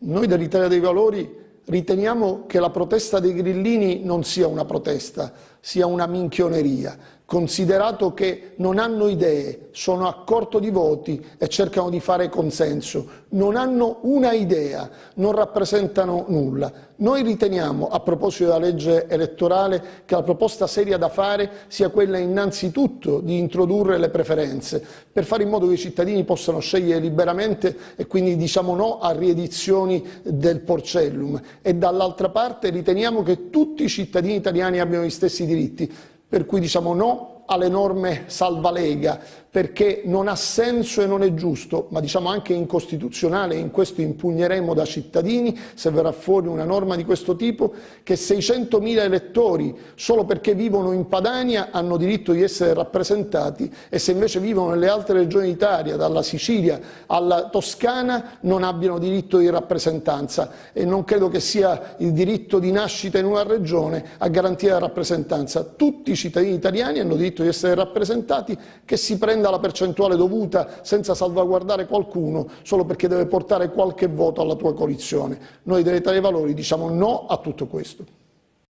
Noi dell'Italia dei Valori riteniamo che la protesta dei grillini non sia una protesta, sia una minchioneria, considerato che non hanno idee, sono a corto di voti e cercano di fare consenso, non hanno una idea, non rappresentano nulla. Noi riteniamo, a proposito della legge elettorale, che la proposta seria da fare sia quella innanzitutto di introdurre le preferenze, per fare in modo che i cittadini possano scegliere liberamente e quindi diciamo no a riedizioni del Porcellum, e dall'altra parte riteniamo che tutti i cittadini italiani abbiano gli stessi diritti, per cui diciamo no alle norme salvalega, perché non ha senso e non è giusto, ma diciamo anche incostituzionale, e in questo impugneremo da cittadini se verrà fuori una norma di questo tipo, che 600.000 elettori solo perché vivono in Padania hanno diritto di essere rappresentati, e se invece vivono nelle altre regioni d'Italia, dalla Sicilia alla Toscana, non abbiano diritto di rappresentanza. E non credo che sia il diritto di nascita in una regione a garantire la rappresentanza. Tutti i cittadini italiani hanno diritto di essere rappresentati, che si prenda la percentuale dovuta senza salvaguardare qualcuno solo perché deve portare qualche voto alla tua coalizione. Noi dell'Italia dei Valori diciamo no a tutto questo.